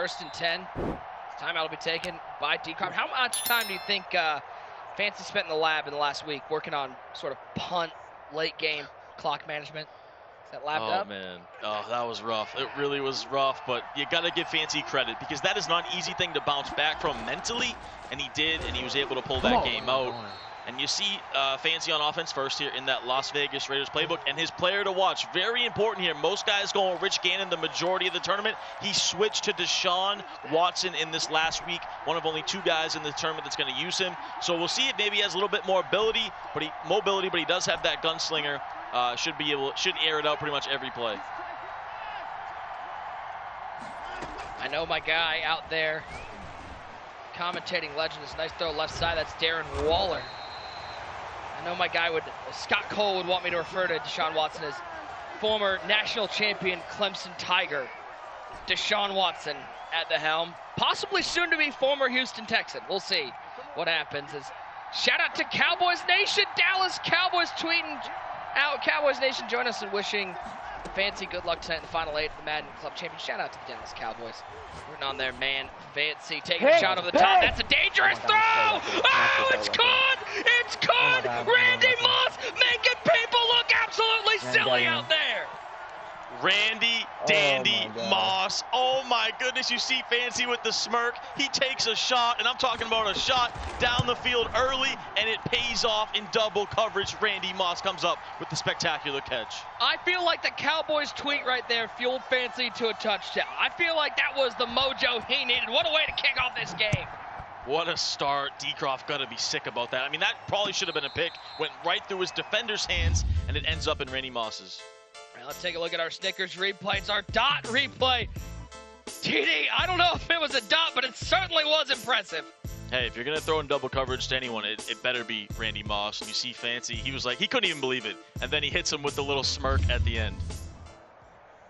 1st and 10. Timeout will be taken by Dcroft. How much time do you think Fancy spent in the lab in the last week working on sort of punt, late game clock management? Is that labbed up? Oh, man. Oh, that was rough. It really was rough, but you got to give Fancy credit because that is not an easy thing to bounce back from mentally, and he did, and he was able to pull that game out. And you see Fancy on offense first here in that Las Vegas Raiders playbook, and his player to watch, very important here. Most guys going with Rich Gannon the majority of the tournament. He switched to Deshaun Watson in this last week, one of only 2 guys in the tournament that's going to use him. So we'll see if maybe he has a little bit more mobility, but he does have that gunslinger. Should air it out pretty much every play. I know my guy out there, commentating legend, this nice throw left side. That's Darren Waller. I know my guy Scott Cole would want me to refer to Deshaun Watson as former national champion Clemson Tiger. Deshaun Watson at the helm, possibly soon to be former Houston Texan. We'll see what happens. Shout out to Cowboys Nation, Dallas Cowboys tweeting out. Cowboys Nation, join us in wishing Fancy good luck tonight in the Final 8 of the Madden Club Champion. Shout out to the Dallas Cowboys. Rooting on their man, Fancy, taking a shot over the top. That's a dangerous throw! Oh, it's caught! It's caught! Randy Moss making people look absolutely silly out there! Randy Dandy Moss. Oh my goodness, you see Fancy with the smirk. He takes a shot, and I'm talking about a shot down the field early, and it pays off in double coverage. Randy Moss comes up with the spectacular catch. I feel like the Cowboys tweet right there fueled Fancy to a touchdown. I feel like that was the mojo he needed. What a way to kick off this game. What a start. Dcroft got to be sick about that. I mean, that probably should have been a pick. Went right through his defender's hands, and it ends up in Randy Moss's. All right, let's take a look at our Snickers replay. It's our dot replay. TD, I don't know if it was a dot, but it certainly was impressive. Hey, if you're going to throw in double coverage to anyone, it better be Randy Moss. And you see Fancy, he was like, he couldn't even believe it. And then he hits him with the little smirk at the end.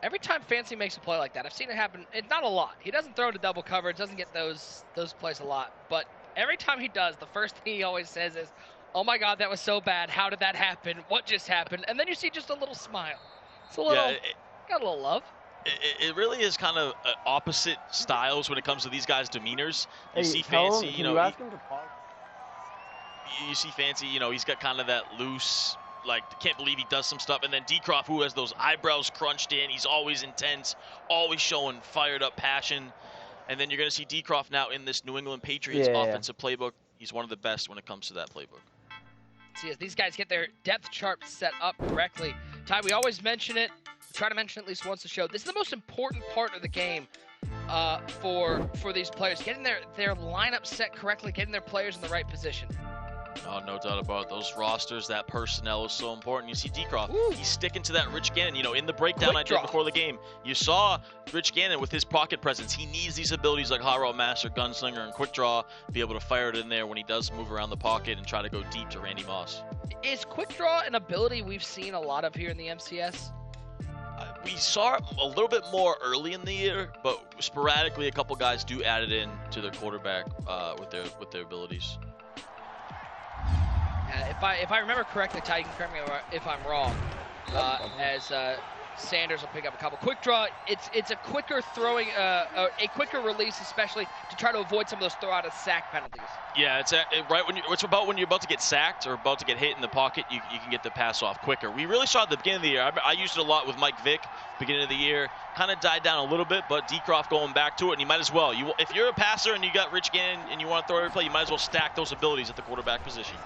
Every time Fancy makes a play like that, I've seen it happen. It's not a lot. He doesn't throw to double coverage, doesn't get those plays a lot. But every time he does, the first thing he always says is, oh my God, that was so bad. How did that happen? What just happened? And then you see just a little smile. It's a little, got a little love. It really is kind of opposite styles when it comes to these guys' demeanors. You see Fancy, you know, you see Fancy, you know, he's got kind of that loose, like, can't believe he does some stuff. And then Dcroft, who has those eyebrows crunched in, he's always intense, always showing fired up passion. And then you're going to see Dcroft now in this New England Patriots offensive playbook. He's one of the best when it comes to that playbook. See, as these guys get their depth chart set up correctly. Ty, we always mention it. We try to mention it at least once a show. This is the most important part of the game for these players. Getting their lineup set correctly, getting their players in the right position. Oh, no doubt about it. Those rosters, that personnel is so important. You see Dcroft, he's sticking to that Rich Gannon. You know, in the breakdown I did before the game, you saw Rich Gannon with his pocket presence. He needs these abilities like Hot Route Master, Gunslinger, and Quick Draw to be able to fire it in there when he does move around the pocket and try to go deep to Randy Moss. Is Quick Draw an ability we've seen a lot of here in the MCS? We saw it a little bit more early in the year, but sporadically a couple guys do add it in to their quarterback with their abilities. If I remember correctly, Ty, you can correct me if I'm wrong. As Sanders will pick up a couple. Quick Draw, it's a quicker throwing, a quicker release, especially to try to avoid some of those throw out of sack penalties. Yeah, it's about when you're about to get sacked or about to get hit in the pocket, you can get the pass off quicker. We really saw at the beginning of the year. I used it a lot with Mike Vick, beginning of the year. Kind of died down a little bit, but Dcroft going back to it, and you might as well. If you're a passer and you got Rich Gannon and you want to throw every play, you might as well stack those abilities at the quarterback position.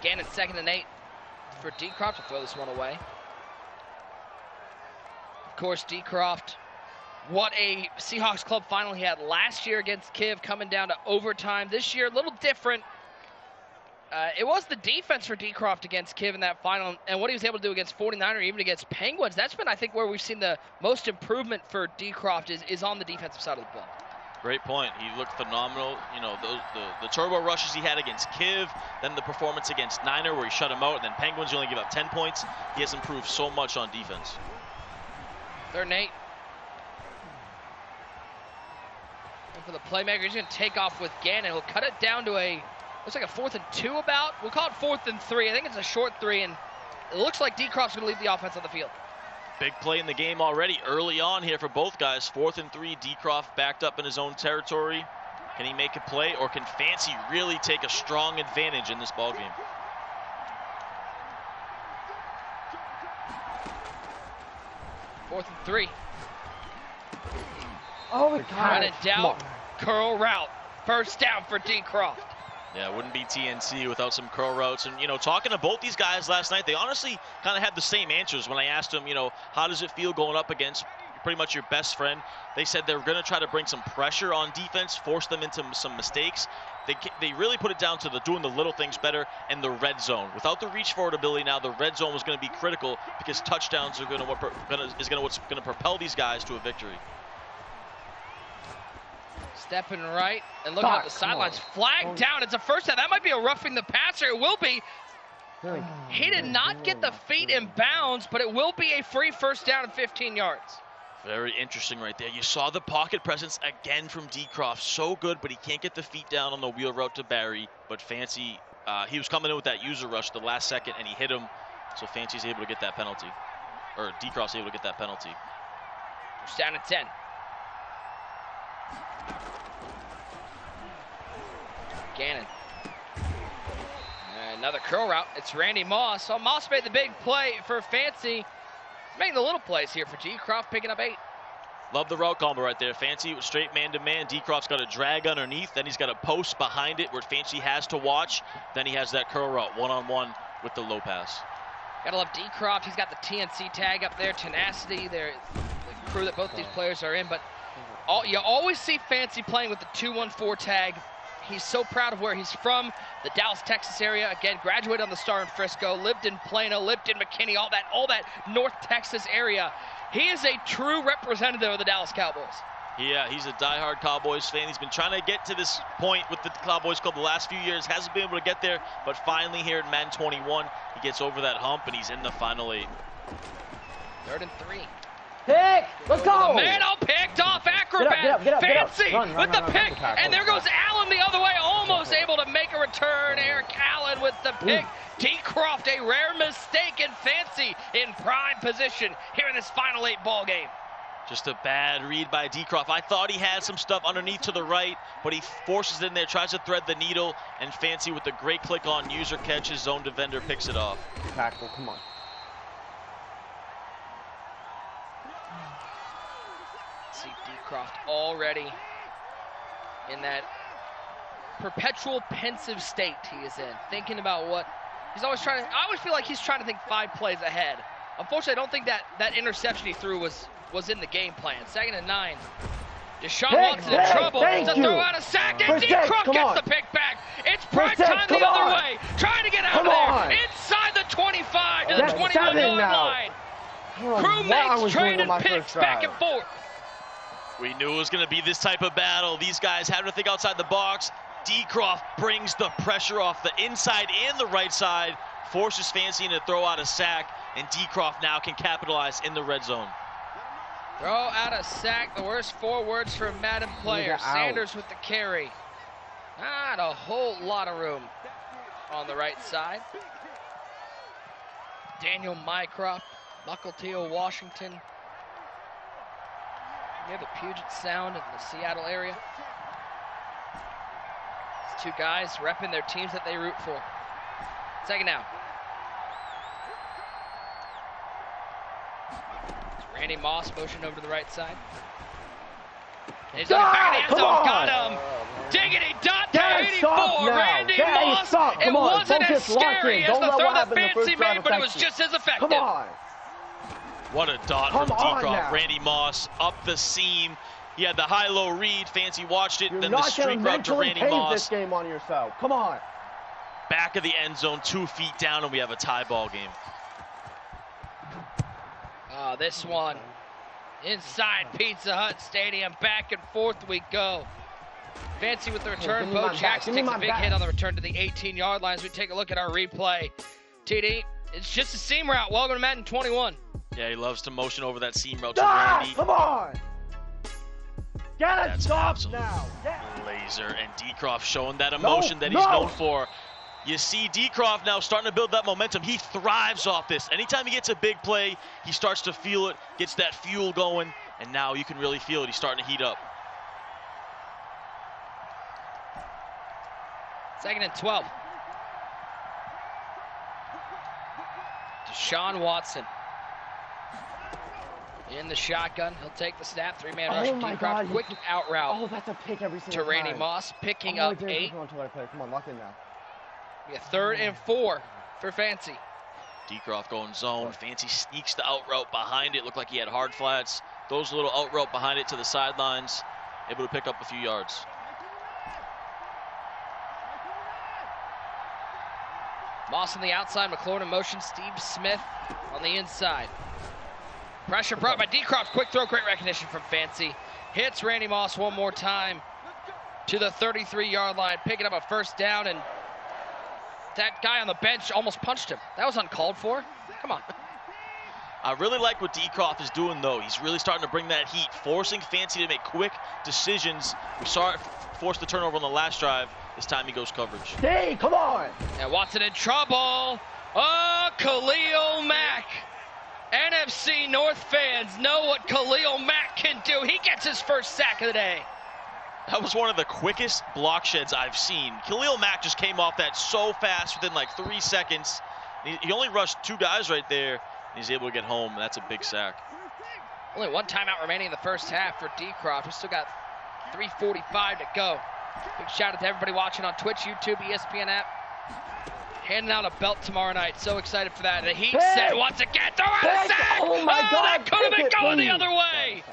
Gannon 2nd and 8 for Dcroft to throw this one away. Of course, Dcroft, what a Seahawks club final he had last year against Kiv, coming down to overtime. This year, a little different. It was the defense for Dcroft against Kiv in that final, and what he was able to do against 49er, even against Penguins. That's been, I think, where we've seen the most improvement for Dcroft is on the defensive side of the ball. Great point. He looked phenomenal. You know, the turbo rushes he had against Kiv, then the performance against Niner where he shut him out, and then Penguins only give up 10 points. He has improved so much on defense. 3rd and 8. And for the playmaker, he's going to take off with Gannon. He'll cut it down to looks like a 4th and 2 about. We'll call it 4th and 3. I think it's a short 3, and it looks like Dcroft's going to leave the offense on the field. Big play in the game already early on here for both guys. 4th and 3, Dcroft backed up in his own territory. Can he make a play, or can Fancy really take a strong advantage in this ball game? Fourth and 3. Oh my God. Run it down. Curl route. First down for Dcroft. Yeah, it wouldn't be TNC without some curl routes. And, you know, talking to both these guys last night, they honestly kind of had the same answers when I asked them, you know, how does it feel going up against pretty much your best friend? They said they're going to try to bring some pressure on defense, force them into some mistakes. They really put it down to doing the little things better and the red zone. Without the reach forward ability now, the red zone was going to be critical because touchdowns are what's going to propel these guys to a victory. Stepping right and looking at the sidelines. Flag down. It's a first down. That might be a roughing the passer. It will be. He did not get the feet in bounds, but it will be a free first down and 15 yards. Very interesting right there. You saw the pocket presence again from Dcroft. So good, but he can't get the feet down on the wheel route to Barry. But Fancy, he was coming in with that user rush the last second, and he hit him. So Fancy's able to get that penalty. Or Dcroft's able to get that penalty. First down at 10. Gannon. Another curl route. It's Randy Moss. So Moss made the big play for Fancy. He's making the little plays here for Dcroft, picking up 8. Love the route combo right there. Fancy with straight man-to-man. Dcroft's got a drag underneath. Then he's got a post behind it where Fancy has to watch. Then he has that curl route one-on-one with the low pass. Gotta love Dcroft. He's got the TNC tag up there. Tenacity. They're the crew that both these players are in. But you always see Fancy playing with the 2-1-4 tag. He's so proud of where he's from, the Dallas, Texas area. Again, graduated on the Star in Frisco, lived in Plano, lived in McKinney, all that North Texas area. He is a true representative of the Dallas Cowboys. Yeah, he's a diehard Cowboys fan. He's been trying to get to this point with the Cowboys Club the last few years. Hasn't been able to get there, but finally here in Madden 21, he gets over that hump and he's in the final 8. 3rd and 3. Pick! Let's go! Man, all picked off Acrobat. Fancy with the pick, and there goes Allen the other way, almost able to make a return. Eric Allen with the pick. Dcroft, a rare mistake, and Fancy in prime position here in this final 8 ball game. Just a bad read by Dcroft. I thought he had some stuff underneath to the right, but he forces it in there, tries to thread the needle, and Fancy with a great click on user catch, his zone defender picks it off. Tackle, come on. See Dcroft already in that perpetual pensive state he is in, thinking about what he's always trying to. I always feel like he's trying to think 5 plays ahead. Unfortunately, I don't think that interception he threw was in the game plan. 2nd and 9. Deshaun Watson in trouble to throw out a sack, and Dcroft gets the pick back. It's prime time the other way, trying to get out of there inside the 25 to the 21-yard line. Crewmates trading picks back and forth. We knew it was going to be this type of battle. These guys having to think outside the box. Dcroft brings the pressure off the inside and the right side, forces Fancy to throw out a sack, and Dcroft now can capitalize in the red zone. Throw out a sack, the worst 4 words for a Madden player. Sanders with the carry. Not a whole lot of room on the right side. Daniel Mycroft, Mukilteo, Washington. Near the Puget Sound in the Seattle area. These 2 guys repping their teams that they root for. 2nd down. Randy Moss motioned over to the right side. And he's back in the end zone. Got him. Diggity Dante 84. Randy Moss. It wasn't as scary as the throw that Fancy made, but it was just as effective. Come on. What a dot from Dcroft. Randy Moss up the seam. He had the high-low read. Fancy watched it. Then the streak route to Randy Moss. This game on yourself. Come on. Back of the end zone, 2 feet down, and we have a tie ball game. This one inside Pizza Hut Stadium. Back and forth we go. Fancy with the return. Bo Jackson takes a big hit on the return to the 18-yard line as we take a look at our replay. TD, it's just a seam route. Welcome to Madden 21. Yeah, he loves to motion over that seam route to Randy. Come on! Get it stopped now! Laser, and Dcroft showing that emotion that he's known for. You see Dcroft now starting to build that momentum. He thrives off this. Anytime he gets a big play, he starts to feel it, gets that fuel going, and now you can really feel it. He's starting to heat up. 2nd and 12. Deshaun Watson in the shotgun. He'll take the snap. 3-man rush. Dcroft, quick out route. Oh, that's a pick every single to Randy time. Moss, picking up 8. Come on, lock in now. Yeah, 3rd and 4 for Fancy. Dcroft going zone. Fancy sneaks the out route behind it. Looked like he had hard flats. Those little out route behind it to the sidelines. Able to pick up a few yards. Moss on the outside, McLaurin in motion, Steve Smith on the inside. Pressure brought by Dcroft, quick throw, great recognition from Fancy. Hits Randy Moss one more time to the 33-yard line, picking up a 1st down, and that guy on the bench almost punched him. That was uncalled for. Come on. I really like what Dcroft is doing, though. He's really starting to bring that heat, forcing Fancy to make quick decisions. We saw it force the turnover on the last drive. This time he goes coverage. Hey, come on! And Watson in trouble. Oh, Khalil Mack. NFC North fans know what Khalil Mack can do. He gets his 1st sack of the day. That was one of the quickest block sheds I've seen. Khalil Mack just came off that so fast within like 3 seconds. He only rushed 2 guys right there, and he's able to get home. That's a big sack. Only 1 timeout remaining in the 1st half for Dcroft. We still got 3:45 to go. Big shout out to everybody watching on Twitch, YouTube, ESPN app. Handing out a belt tomorrow night. So excited for that. The Heat set once again. Throw out a sack! Oh my God! That could have been going the other way!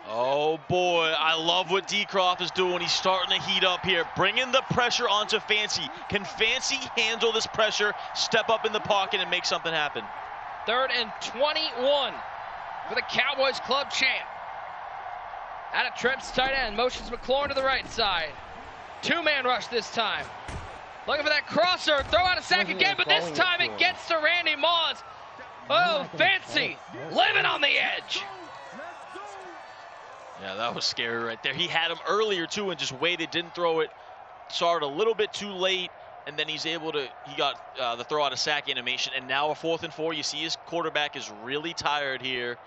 Oh boy, I love what Dcroft is doing. He's starting to heat up here, bringing the pressure onto Fancy. Can Fancy handle this pressure, step up in the pocket, and make something happen? 3rd and 21 for the Cowboys club champ. Out of trips, tight end, motions McLaurin to the right side. 2-man rush this time. Looking for that crosser, throw out a sack again, but this time it gets to Randy Moss. Oh, Fancy, living on the edge. Yeah, that was scary right there. He had him earlier too and just waited, didn't throw it. Saw it a little bit too late, and then he got the throw out of sack animation, and now a 4th and 4. You see his quarterback is really tired here.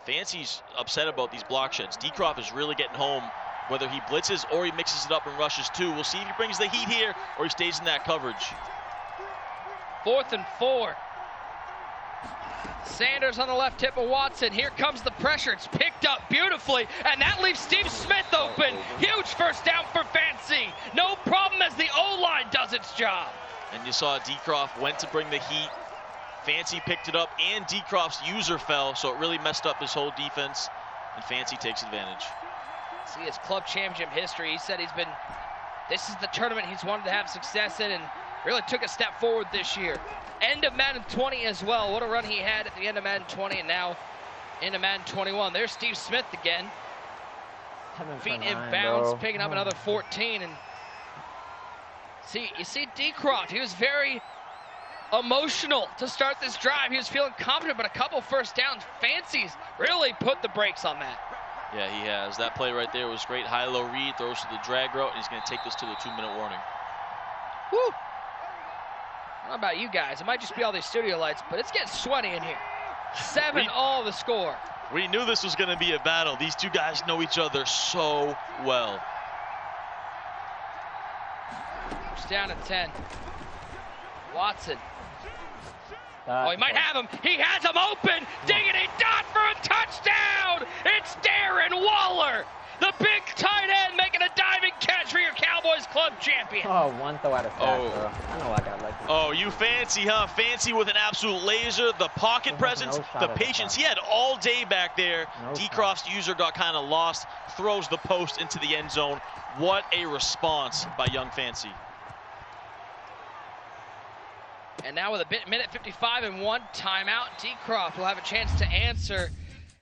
Fancy's upset about these block sheds. Dcroft is really getting home, whether he blitzes or he mixes it up and rushes too. We'll see if he brings the heat here or he stays in that coverage. 4th and 4. Sanders on the left hip of Watson. Here comes the pressure. It's picked up beautifully, and that leaves Steve Smith open. Huge 1st down for Fancy. No problem as the O-line does its job. And you saw Dcroft went to bring the heat. Fancy picked it up, and Dcroft's user fell, so it really messed up his whole defense, and Fancy takes advantage. See his club championship history. He said this is the tournament he's wanted to have success in, and really took a step forward this year. End of Madden 20 as well. What a run he had at the end of Madden 20, and now into Madden 21. There's Steve Smith again. Feet inbounds, picking up another 14. And you see Dcroft, he was very emotional to start this drive. He was feeling confident, but a couple 1st downs. Fancy's really put the brakes on that. Yeah, he has. That play right there was great. High-low read, throws to the drag route, and he's going to take this to the 2-minute warning. Woo! I don't know about you guys. It might just be all these studio lights, but it's getting sweaty in here. 7-all the score. We knew this was going to be a battle. These two guys know each other so well. It's down to 10. Watson. Oh, he might have him. He has him open. Diggity dot for a touchdown. It's Darren Waller, the big tight end, making a diving catch for your Cowboys club champion. Oh, 1 throw out of sack, bro. I know I got lucky. Oh, you Fancy, huh? Fancy with an absolute laser. The pocket presence, the patience. He had all day back there. Dcroft's user got kind of lost. Throws the post into the end zone. What a response by young Fancy. And now with a minute 55 and 1 timeout, Dcroft will have a chance to answer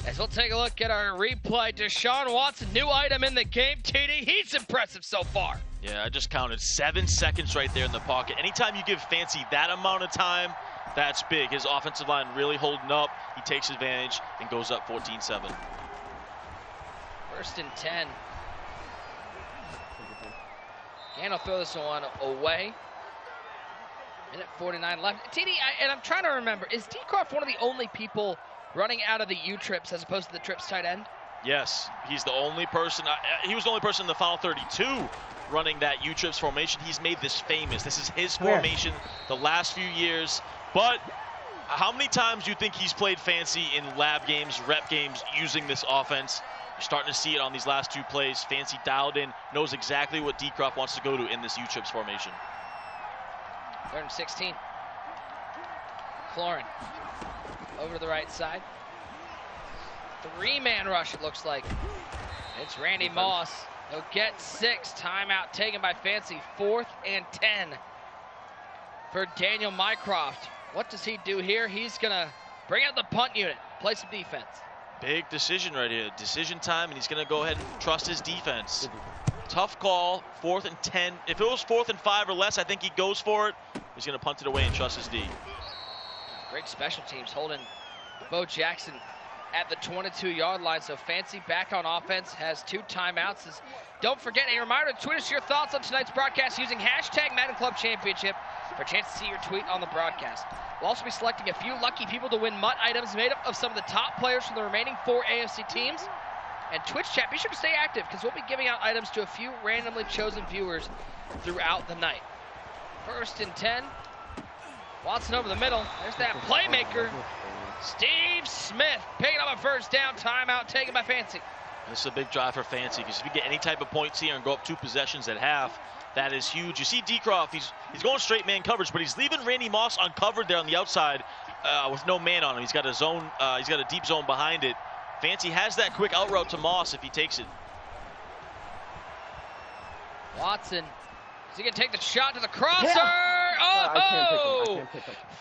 as we'll take a look at our replay. Deshaun Watson, new item in the game. TD, he's impressive so far. Yeah, I just counted 7 seconds right there in the pocket. Anytime you give Fancy that amount of time, that's big. His offensive line really holding up. He takes advantage and goes up 14-7. 1st and 10. Gann will throw this one away. Minute 49 left. TD, and I'm trying to remember, is Dcroft one of the only people running out of the U-trips as opposed to the trips tight end? Yes, he's the only person. He was the only person in the final 32 running that U-trips formation. He's made this famous. This is his formation the last few years. But how many times do you think he's played fancy in lab games, rep games, using this offense? You're starting to see it on these last two plays. Fancy dialed in, knows exactly what Dcroft wants to go to in this U-trips formation. 3rd and 16. Cloran over to the right side. 3-man rush, it looks like. It's Randy Moss. He'll get 6. Timeout taken by Fancy. 4th and 10 for Daniel Mycroft. What does he do here? He's going to bring out the punt unit, play some defense. Big decision right here. Decision time, and he's going to go ahead and trust his defense. Tough call, 4th and 10. If it was 4th and 5 or less, I think he goes for it. He's going to punt it away and trust his D. Great special teams holding Bo Jackson at the 22-yard line. So Fancy back on offense, has 2 timeouts. Don't forget, a reminder to tweet us your thoughts on tonight's broadcast using hashtag Madden Club Championship for a chance to see your tweet on the broadcast. We'll also be selecting a few lucky people to win MUT items made up of some of the top players from the remaining 4 AFC teams. And Twitch chat, be sure to stay active because we'll be giving out items to a few randomly chosen viewers throughout the night. 1st and 10. Watson over the middle. There's that playmaker. Steve Smith picking up a 1st down. Timeout taken by Fancy. This is a big drive for Fancy because if you get any type of points here and go up 2 possessions at half, that is huge. You see Dcroft, he's going straight man coverage, but he's leaving Randy Moss uncovered there on the outside with no man on him. He's got a zone. He's got a deep zone behind it. Fancy has that quick out route to Moss if he takes it. Watson, is he going to take the shot to the crosser? Yeah. Oh!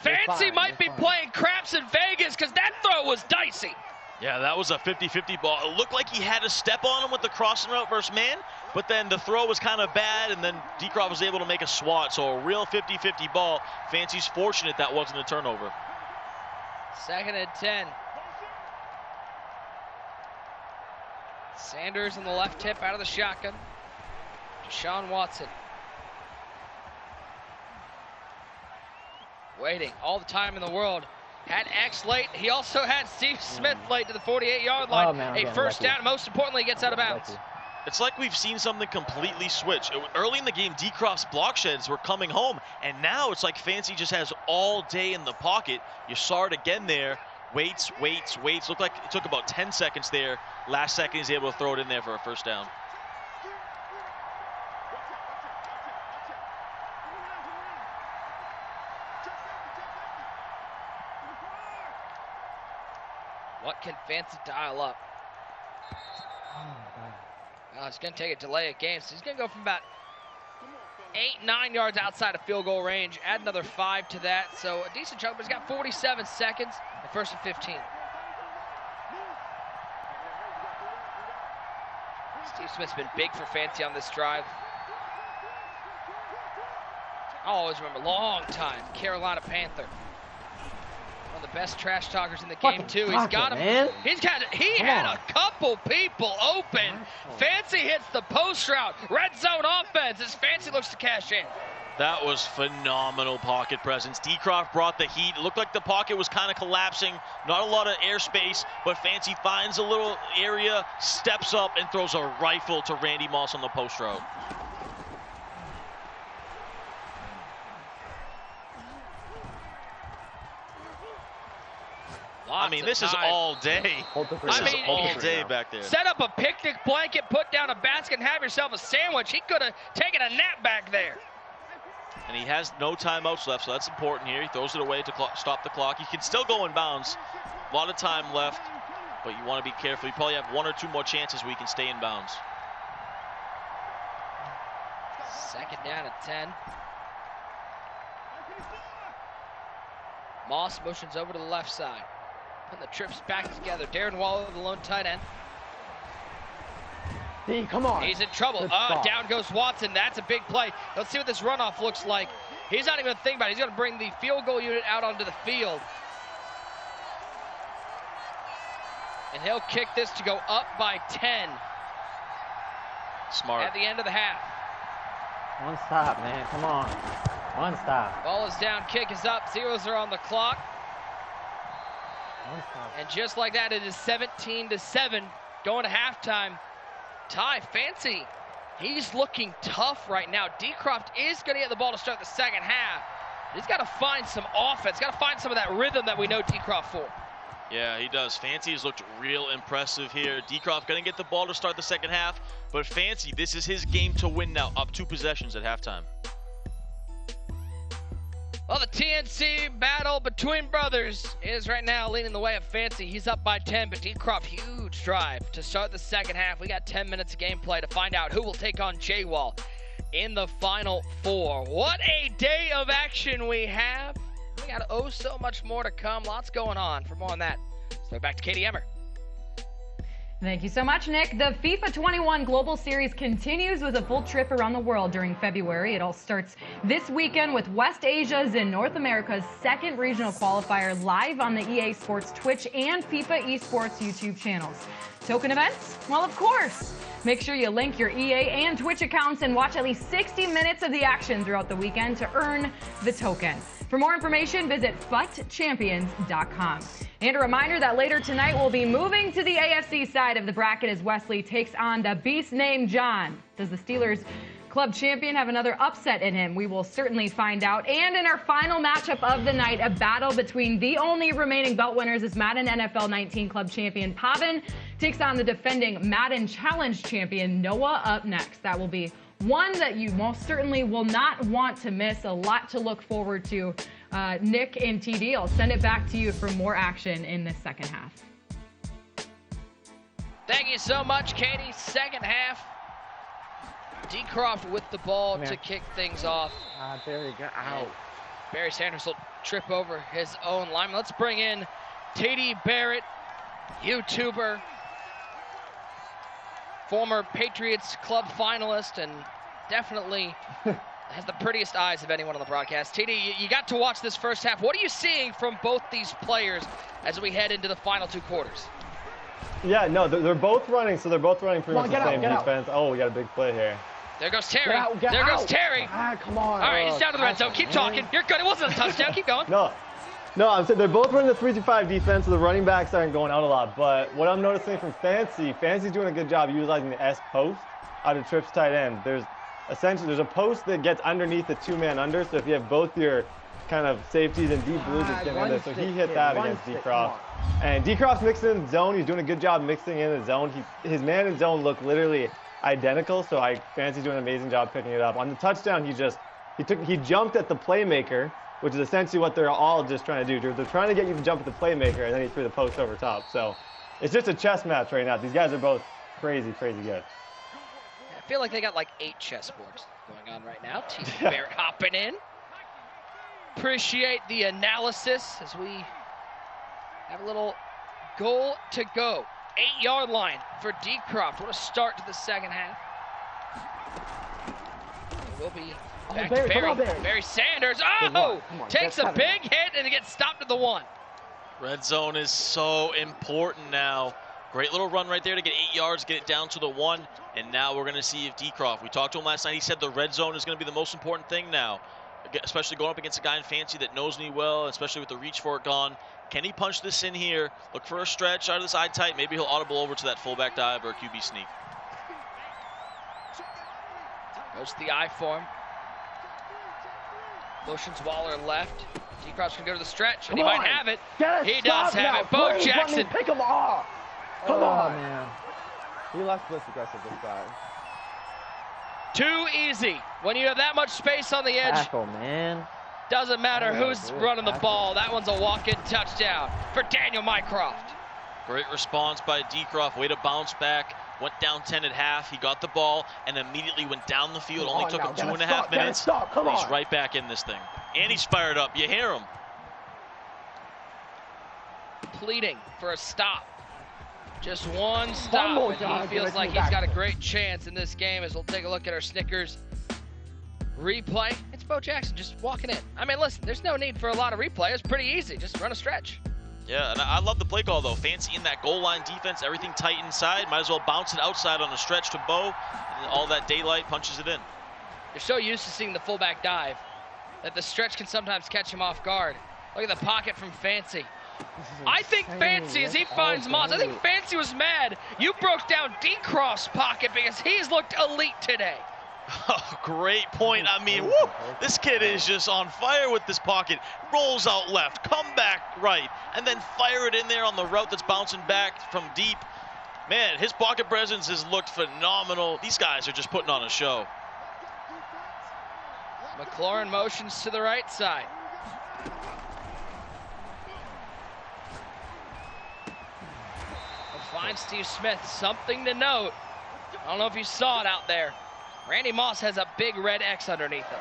Fancy might be playing craps in Vegas because that throw was dicey. Yeah, that was a 50-50 ball. It looked like he had a step on him with the crossing route versus man, but then the throw was kind of bad, and then Dcroft was able to make a swat. So a real 50-50 ball. Fancy's fortunate that wasn't a turnover. 2nd and 10. Sanders on the left hip out of the shotgun. Deshaun Watson. Waiting all the time in the world. Had X late. He also had Steve Smith late to the 48-yard line. Oh, man, a 1st down. Most importantly, gets out of bounds. It's like we've seen something completely switch. Early in the game, Dcroft's block sheds were coming home, and now it's like Fancy just has all day in the pocket. You saw it again there. Waits. Looked like it took about 10 seconds there. Last second, he's able to throw it in there for a 1st down. What can Fancy dial up? Oh, he's going to take a delay of game, so he's going to go from about 8-9 yards outside of field goal range, add another 5 to that, so a decent chunk, but he's got 47 seconds at 1st and 15. Steve Smith's been big for Fancy on this drive. I'll always remember, long time, Carolina Panther. One of the best trash talkers in the game too. He's got him. Man. He had a couple people open. Fancy hits the post route. Red zone offense as Fancy looks to cash in. That was phenomenal pocket presence. Dcroft brought the heat. It looked like the pocket was kind of collapsing. Not a lot of airspace, but Fancy finds a little area, steps up, and throws a rifle to Randy Moss on the post route. I mean, this is all day. This is all day back there. Set up a picnic blanket, put down a basket, and have yourself a sandwich. He could have taken a nap back there. And he has no timeouts left, so that's important here. He throws it away to stop the clock. He can still go in bounds. A lot of time left, but you want to be careful. You probably have 1 or 2 more chances where you can stay in bounds. 2nd down at 10. Moss motions over to the left side. Putting the trips back together. Darren Waller, the lone tight end. D, come on. He's in trouble. Down goes Watson. That's a big play. Let's see what this runoff looks like. He's not even thinking about it. He's going to bring the field goal unit out onto the field. And he'll kick this to go up by 10. Smart. At the end of the half. One stop, man. Come on. One stop. Ball is down, kick is up, zeros are on the clock. One stop. And just like that, it is 17-7 going to halftime. Ty, Fancy, he's looking tough right now. Dcroft is going to get the ball to start the second half. He's got to find some offense, got to find some of that rhythm that we know Dcroft for. Yeah, he does. Fancy has looked real impressive here. Dcroft going to get the ball to start the second half, but Fancy, this is his game to win now, up 2 possessions at halftime. Well, the TNC battle between brothers is right now leading the way of Fancy. He's up by 10, but Dcroft, huge drive to start the second half. We got 10 minutes of gameplay to find out who will take on J-Wall in the Final Four. What a day of action we have. We got so much more to come. Lots going on. For more on that, let's go back to Katie Emmer. Thank you so much, Nick. The FIFA 21 Global Series continues with a full trip around the world during February. It all starts this weekend with West Asia's and North America's second regional qualifier live on the EA Sports Twitch and FIFA Esports YouTube channels. Token events? Well, of course. Make sure you link your EA and Twitch accounts and watch at least 60 minutes of the action throughout the weekend to earn the token. For more information, visit futchampions.com. And a reminder that later tonight we'll be moving to the AFC side of the bracket as Wesley takes on the beast named John. Does the Steelers club champion have another upset in him? We will certainly find out. And in our final matchup of the night, a battle between the only remaining belt winners as Madden NFL 19 club champion Pavin takes on the defending Madden Challenge champion Noah up next. That will be one that you most certainly will not want to miss. A lot to look forward to. Nick and TD, I'll send it back to you for more action in the second half. Thank you so much, Katie. Second half. Dcroft with the ball to kick things off. There we go. Ow. Barry Sanders will trip over his own lineman. Let's bring in TD Barrett, YouTuber, former Patriots club finalist, and definitely has the prettiest eyes of anyone on the broadcast. TD, you got to watch this first half. What are you seeing from both these players as we head into the final 2 quarters? Yeah, no, they're both running, so they're both running pretty much the same defense. Oh, we got a big play here. There goes Terry. There goes Terry. Come on. All right, he's down to the red zone. Keep talking. You're good. It wasn't a touchdown. Keep going. No, I'm saying they're both running the 3-2-5 defense, so the running backs aren't going out a lot. But what I'm noticing from Fancy's doing a good job utilizing the S post out of trips tight end. There's a post that gets underneath the 2-man under, so if you have both your kind of safeties and deep blues, it's getting in there. So he hit that against Dcroft. And Dcroft's mixing in the zone. He's doing a good job mixing in the zone. His man and zone look literally identical, so Fancy's doing an amazing job picking it up. On the touchdown, he jumped at the playmaker, which is essentially what they're all just trying to do. They're trying to get you to jump at the playmaker, and then he threw the post over top. So it's just a chess match right now. These guys are both crazy, crazy good. I feel like they got like 8 chessboards going on right now. TD Barrett hopping in. Appreciate the analysis as we have a little goal to go. 8-yard line for Dcroft. What a start to the second half. It will be back to Barry. Barry Sanders. Oh! Takes a big hit and it gets stopped at the 1. Red zone is so important now. Great little run right there to get 8 yards, get it down to the 1. And now we're going to see if Dcroft, we talked to him last night, he said the red zone is going to be the most important thing now, especially going up against a guy in Fancy that knows me well, especially with the reach for it gone. Can he punch this in here? Look for a stretch out of this eye tight. Maybe he'll audible over to that fullback dive or a QB sneak. Goes to the I form. Motions Waller left. Dcroft's going to go to the stretch, and he might have it. He does have it. Bo Jackson. Pick him off. Come on, man. He left this aggressive this guy. Too easy. When you have that much space on the edge, Tackle, man. Doesn't matter who's running the ball. That one's a walk-in touchdown for Daniel Mycroft. Great response by Dcroft. Way to bounce back. Went down 10 at half. He got the ball and immediately went down the field. Only took him 2.5 minutes. He's right back in this thing. And he's fired up. You hear him. Pleading for a stop. Just one stop. And he feels like he's got a great chance in this game as we'll take a look at our Snickers replay. It's Bo Jackson just walking in. I mean, listen, there's no need for a lot of replay. It's pretty easy. Just run a stretch. Yeah, and I love the play call, though. Fancy in that goal line defense, everything tight inside. Might as well bounce it outside on a stretch to Bo. And all that daylight punches it in. You're so used to seeing the fullback dive that the stretch can sometimes catch him off guard. Look at the pocket from Fancy. I think Fancy, as he finds Moss, I think Fancy was mad you broke down Dcroft's pocket because he's looked elite today. Oh, great point. I mean, woo, this kid is just on fire with this pocket. Rolls out left, come back right, and then fire it in there on the route that's bouncing back from deep. Man, his pocket presence has looked phenomenal. These guys are just putting on a show. McLaurin motions to the right side. Finds Steve Smith. Something to note. I don't know if you saw it out there. Randy Moss has a big red X underneath him.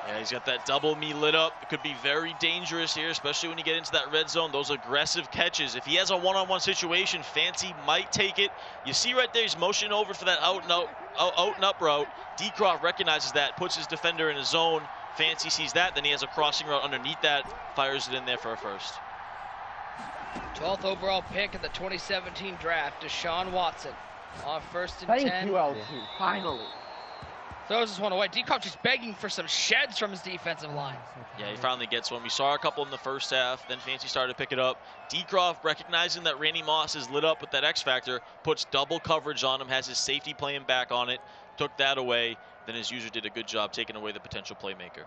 Yeah, he's got that double me lit up. It could be very dangerous here, especially when you get into that red zone. Those aggressive catches. If he has a one-on-one situation, Fancy might take it. You see right there, he's motioning over for that out and up route. Dcroft recognizes that, puts his defender in a zone. Fancy sees that, then he has a crossing route underneath that, fires it in there for a first. 12th overall pick in the 2017 draft, Deshaun Watson on 1st and 10. Thank you, LT. Finally. Throws this one away. Dcroft just begging for some sheds from his defensive line. Yeah, he finally gets one. We saw a couple in the first half, then Fancy started to pick it up. Dcroft, recognizing that Randy Moss is lit up with that X factor, puts double coverage on him, has his safety playing back on it, took that away. Then his user did a good job taking away the potential playmaker.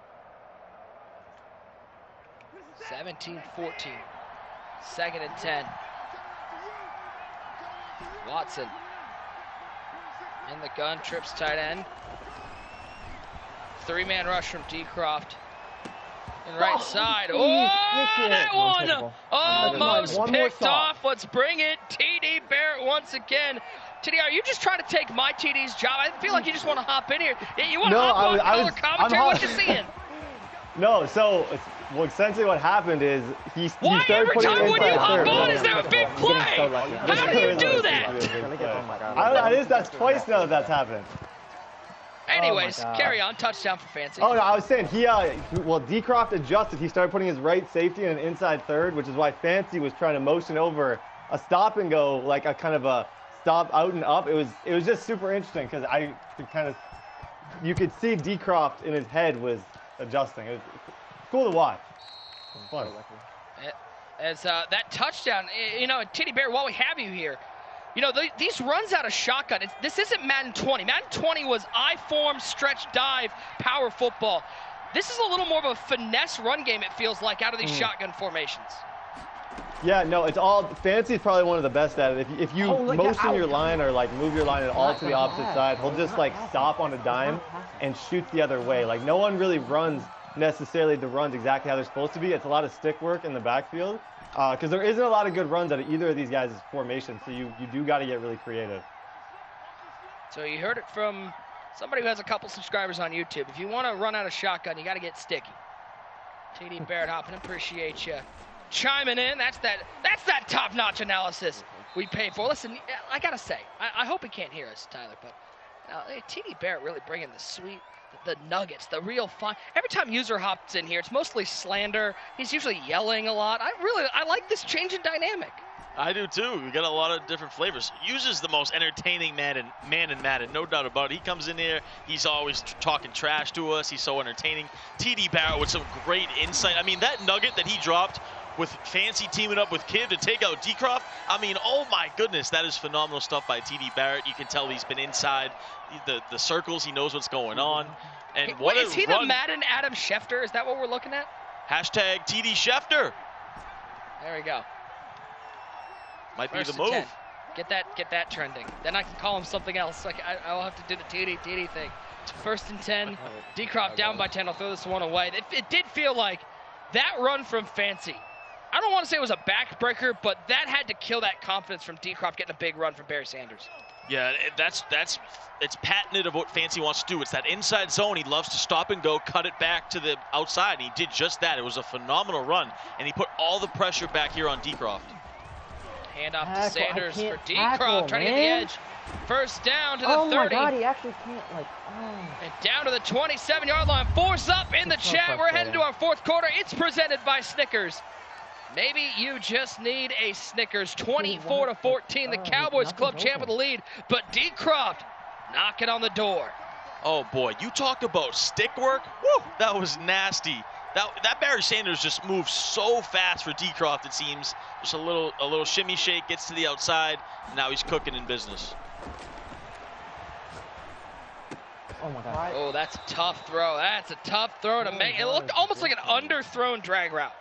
17-14. 2nd and 10. Watson in the gun, trips tight end. 3-man rush from Dcroft. And right side. Oh, that one almost picked off. Let's bring it. TD Barrett once again. TD, are you just trying to take my TD's job? I feel like you just want to hop in here. You want to hop on color commentary? What you seeing? No, so well, essentially what happened is he Why started every putting time it when you inside hop third. on is there a big play? How do you do that? That's twice now that's happened. Anyways, carry on. Touchdown for Fancy. Oh, no, I was saying well, Dcroft adjusted. He started putting his right safety in an inside third, which is why Fancy was trying to motion over a stop and go, like a kind of a stop out and up. It was just super interesting because you could see Dcroft in his head was adjusting. It was cool to watch. Fun. As that touchdown, you know, TD Barrett, while we have you here, you know, these runs out of shotgun, this isn't Madden 20. Madden 20 was I-form, stretch, dive, power football. This is a little more of a finesse run game, it feels like, out of these shotgun formations. Yeah, no, it's all, Fancy's probably one of the best at it. If you motion your line or like move your line at all to the opposite side, he'll just like stop on a dime and shoot the other way. Like no one really runs necessarily the runs exactly how they're supposed to be. It's a lot of stick work in the backfield because there isn't a lot of good runs out of either of these guys' formations, so you do got to get really creative. So you heard it from somebody who has a couple subscribers on YouTube. If you want to run out of shotgun, you got to get sticky. TD Barrett hopping, appreciate you chiming in. That's that top-notch analysis we paid for. Listen, I got to say, I hope he can't hear us, Tyler, but TD Barrett really bringing the sweet, the nuggets, the real fun. Every time user hops in here, it's mostly slander. He's usually yelling a lot. I like this change in dynamic. I do too. We got a lot of different flavors. Uses the most entertaining man in Madden, no doubt about it. He comes in here, he's always talking trash to us. He's so entertaining. TD Barrett with some great insight. I mean, that nugget that he dropped with Fancy teaming up with Kiv to take out Dcroft, I mean, oh my goodness, that is phenomenal stuff by TD Barrett. You can tell he's been inside the circles. He knows what's going on. And what is he the Madden Adam Schefter? Is that what we're looking at? Hashtag TD Schefter. There we go. Might First be the move. 10. Get that trending. Then I can call him something else. Like I'll have to do the TD thing. 1st and 10. Dcroft down by 10. I'll throw this one away. It did feel like that run from Fancy. I don't want to say it was a backbreaker, but that had to kill that confidence from Dcroft getting a big run from Barry Sanders. Yeah, it's patented of what Fancy wants to do. It's that inside zone. He loves to stop and go, cut it back to the outside, and he did just that. It was a phenomenal run, and he put all the pressure back here on Dcroft. Hand off to Sanders for Dcroft, trying to get the edge. 1st down to the 30. Oh my God, he actually can't And down to the 27-yard line. Force up in the chat. We're headed to our 4th quarter. It's presented by Snickers. Maybe you just need a Snickers. 24-14. The Cowboys club champ with the lead, but Dcroft knocking on the door. Oh boy, you talk about stick work. Woo, that was nasty. That Barry Sanders just moves so fast for Dcroft, it seems. Just a little shimmy shake, gets to the outside, and now he's cooking in business. Oh my God. Oh, that's a tough throw. That's a tough throw to make. It looked almost like an underthrown drag route.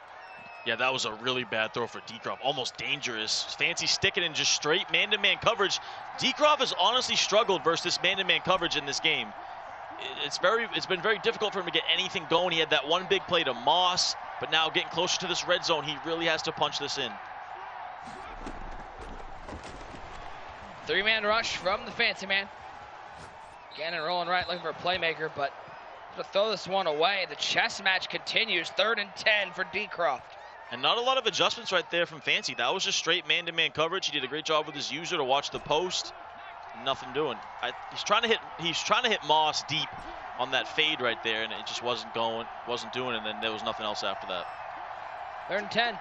Yeah, that was a really bad throw for Dcroft, almost dangerous. Fancy sticking in just straight man-to-man coverage. Dcroft has honestly struggled versus this man-to-man coverage in this game. It's been very difficult for him to get anything going. He had that one big play to Moss, but now getting closer to this red zone, he really has to punch this in. Three-man rush from the Fancy Man. Gannon rolling right, looking for a playmaker, but to throw this one away. The chess match continues. 3rd and 10 for Dcroft. And not a lot of adjustments right there from Fancy. That was just straight man-to-man coverage. He did a great job with his user to watch the post. Nothing doing. He's trying to hit Moss deep on that fade right there, and it just wasn't doing it, and then there was nothing else after that. 3rd and 10.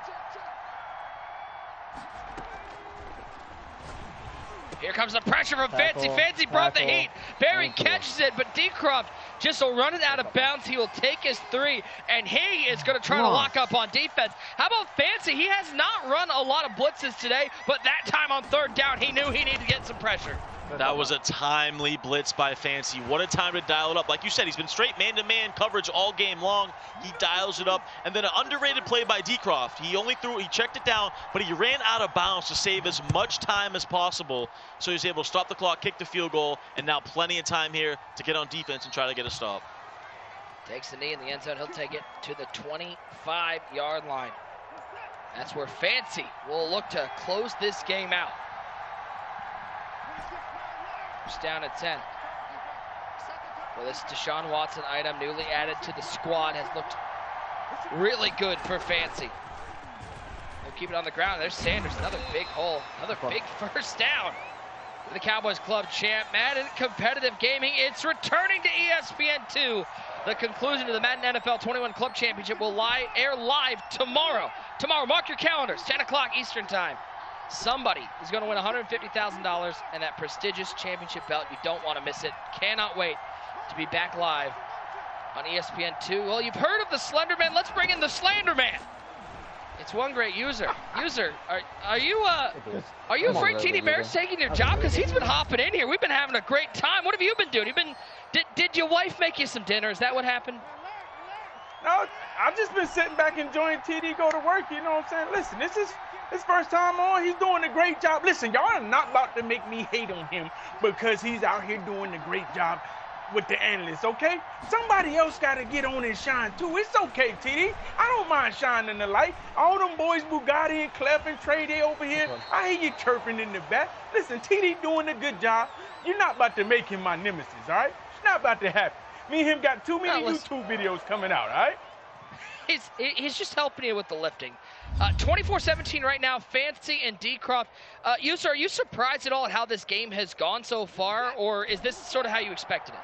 Here comes the pressure from Fancy. Fancy brought the heat. Barry catches it, but Dcroft just will run it out of bounds. He will take his 3, and he is going to try to lock up on defense. How about Fancy? He has not run a lot of blitzes today, but that time on 3rd down, he knew he needed to get some pressure. That was a timely blitz by Fancy. What a time to dial it up. Like you said, he's been straight man-to-man coverage all game long. He dials it up. And then an underrated play by Dcroft. He checked it down, but he ran out of bounds to save as much time as possible. So he was able to stop the clock, kick the field goal, and now plenty of time here to get on defense and try to get a stop. Takes the knee in the end zone. He'll take it to the 25-yard line. That's where Fancy will look to close this game out. It's down at 10. Well, this Deshaun Watson item, newly added to the squad, has looked really good for Fancy. They'll keep it on the ground. There's Sanders, another big hole, another big 1st down. The Cowboys Club champ, Madden Competitive Gaming. It's returning to ESPN2. The conclusion of the Madden NFL 21 Club Championship will air live tomorrow. Tomorrow, mark your calendars, 10 o'clock Eastern Time. Somebody is going to win $150,000 and that prestigious championship belt. You don't want to miss it. Cannot wait to be back live on ESPN2. Well, you've heard of the Slenderman. Let's bring in the Slenderman. It's one great user. User, are you afraid TD Barrett's taking your job? Because he's been hopping in here. We've been having a great time. What have you been doing? Did your wife make you some dinner? Is that what happened? No, I've just been sitting back enjoying TD go to work. You know what I'm saying? Listen, this is his first time on. He's doing a great job. Listen, y'all are not about to make me hate on him because he's out here doing a great job with the analysts, okay? Somebody else got to get on and shine too. It's okay, TD. I don't mind shining the light. All them boys, Bugatti and Clef and Trey, they over here. I hear you chirping in the back. Listen, TD doing a good job. You're not about to make him my nemesis, all right? It's not about to happen. Me and him got too many YouTube videos coming out, all right? He's just helping you with the lifting. 24-17 right now, Fancy and Dcroft. User, are you surprised at all at how this game has gone so far, or is this sort of how you expected it?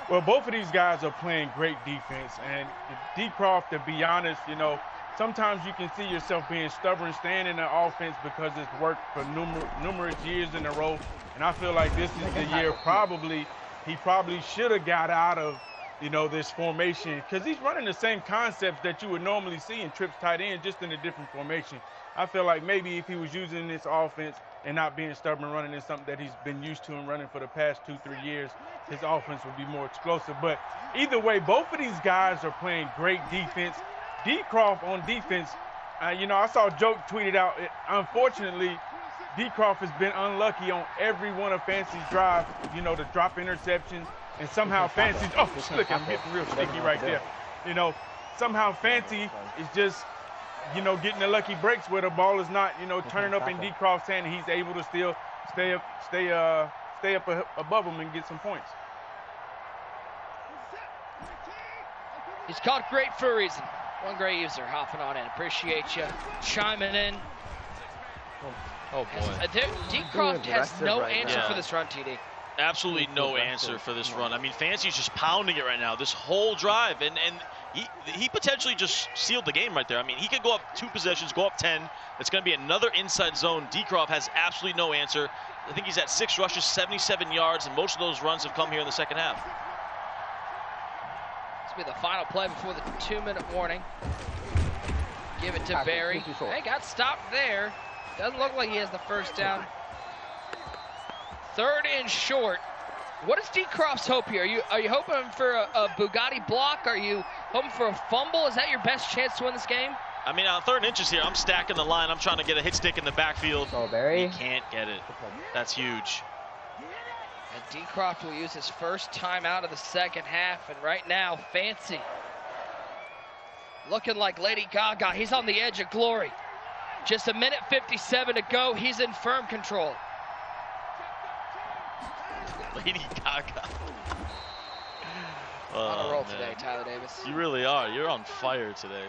Well, both of these guys are playing great defense, and Dcroft, to be honest, you know, sometimes you can see yourself being stubborn, staying in the offense because it's worked for numerous years in a row, and I feel like this is the year he probably should have got out of, you know, this formation, because he's running the same concepts that you would normally see in trips tight end, just in a different formation. I feel like maybe if he was using this offense and not being stubborn, running in something that he's been used to and running for the past 2-3 years, his offense would be more explosive. But either way, both of these guys are playing great defense. Dcroft on defense, you know, I saw a joke tweeted out. Unfortunately, Dcroft has been unlucky on every one of Fancy's drives, you know, to drop interceptions. And somehow Fancy, look, I'm getting real sticky right there. You know, somehow Fancy is just, you know, getting the lucky breaks where the ball is not, you know, turning up in Dcroft's hand, and he's able to still stay up above him and get some points. He's called great for a reason. One great user hopping on in. Appreciate you chiming in. Oh boy. Dcroft has no answer for this run, TD. Absolutely no answer for this run. I mean, Fancy's just pounding it right now, this whole drive, and he potentially just sealed the game right there. I mean, he could go up 2 possessions, go up 10. It's going to be another inside zone. Dcroft has absolutely no answer. I think he's at 6 rushes, 77 yards, and most of those runs have come here in the second half. This will be the final play before the 2-minute warning. Give it to Barry. Hey, got stopped there. Doesn't look like he has the first down. 3rd and short. What is Dcroft's hope here? Are you hoping for a Bugatti block? Are you hoping for a fumble? Is that your best chance to win this game? I mean, on 3rd and inches here, I'm stacking the line. I'm trying to get a hit stick in the backfield. Oh, Barry. He can't get it. That's huge. And Dcroft will use his first time out of the second half. And right now, Fancy looking like Lady Gaga. He's on the edge of glory. Just 1:57 to go. He's in firm control. Lady Gaga. On a roll today, Tyler Davis. You really are. You're on fire today.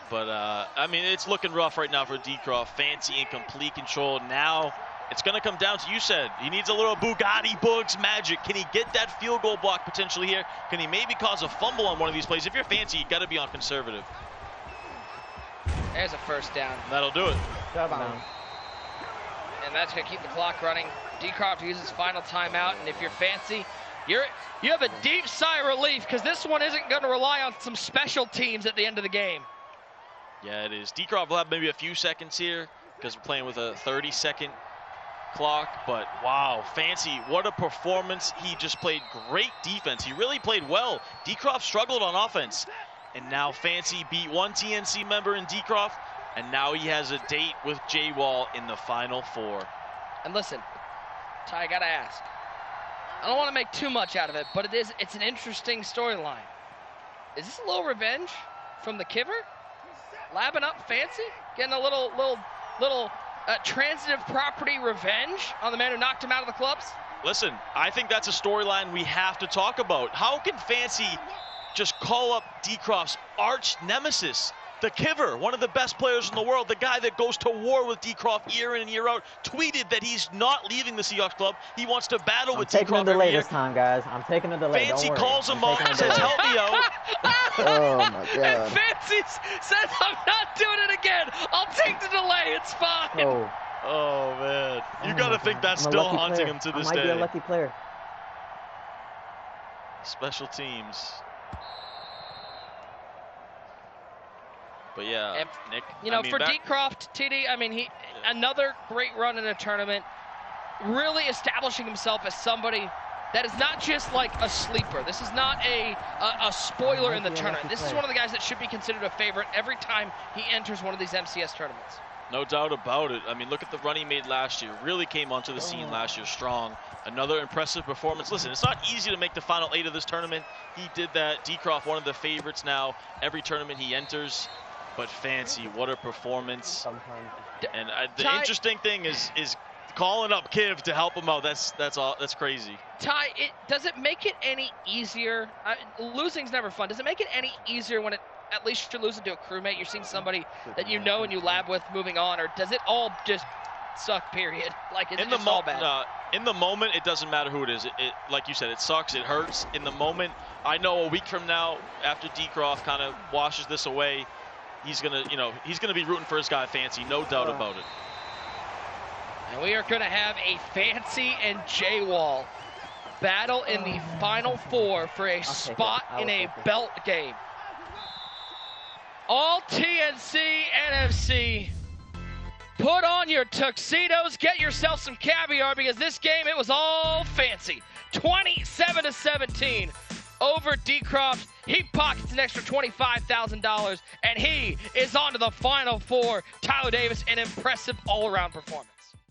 But, I mean, it's looking rough right now for Dcroft. Fancy in complete control. Now it's going to come down to, you said, he needs a little Bugatti Bugs magic. Can he get that field goal block potentially here? Can he maybe cause a fumble on one of these plays? If you're Fancy, you got to be on conservative. There's a first down. That'll do it. And that's going to keep the clock running. Dcroft uses final timeout, and if you're Fancy, you have a deep sigh of relief because this one isn't going to rely on some special teams at the end of the game. Yeah, it is. Dcroft will have maybe a few seconds here because we're playing with a 30-second clock, but wow, Fancy, what a performance. He just played great defense. He really played well. Dcroft struggled on offense, and now Fancy beat one TNC member in Dcroft, and now he has a date with J Wall in the Final Four. And listen, Ty, I gotta ask. I don't want to make too much out of it, but it's an interesting storyline. Is this a little revenge from the Kiver? Labbing up Fancy? Getting a little transitive property revenge on the man who knocked him out of the clubs? Listen, I think that's a storyline we have to talk about. How can Fancy just call up Dcroft's arch nemesis? The Kiver, one of the best players in the world, the guy that goes to war with Dcroft year in and year out, tweeted that he's not leaving the Seahawks club. He wants to battle with Dcroft. I'm taking a delay this time, guys. I'm taking a delay. Fancy calls him up and says, help me out. Oh, my God. And Fancy says, I'm not doing it again. I'll take the delay. It's fine. Oh man. You got to think that's still haunting him to this day. I might be a lucky player. Special teams. But yeah, and, Nick. You know, for Dcroft, TD, I mean, another great run in a tournament, really establishing himself as somebody that is not just like a sleeper. This is not a spoiler in the tournament. This is one of the guys that should be considered a favorite every time he enters one of these MCS tournaments. No doubt about it. I mean, look at the run he made last year. Really came onto the scene last year strong. Another impressive performance. Listen, it's not easy to make the final 8 of this tournament. He did that. Dcroft, one of the favorites now. Every tournament he enters. But Fancy, what a performance. And the interesting thing is calling up Kiv to help him out. That's crazy. Ty, does it make it any easier? Losing's never fun. Does it make it any easier when at least you're losing to a crewmate, you're seeing somebody that you know and you lab with moving on, or does it all just suck, period? Like, is it just all bad? In the moment, it doesn't matter who it is. It like you said, it sucks, it hurts. In the moment, I know a week from now, after Dcroft kind of washes this away, he's gonna be rooting for his guy Fancy, no doubt about it. And we are gonna have a Fancy and J Wall battle in the Final Four for a spot in a belt game. All TNC NFC, put on your tuxedos, get yourself some caviar, because this game, it was all Fancy. 27-17 over Dcroft. He pockets an extra $25,000, and he is on to the Final Four. Tyler Davis, an impressive all-around performance.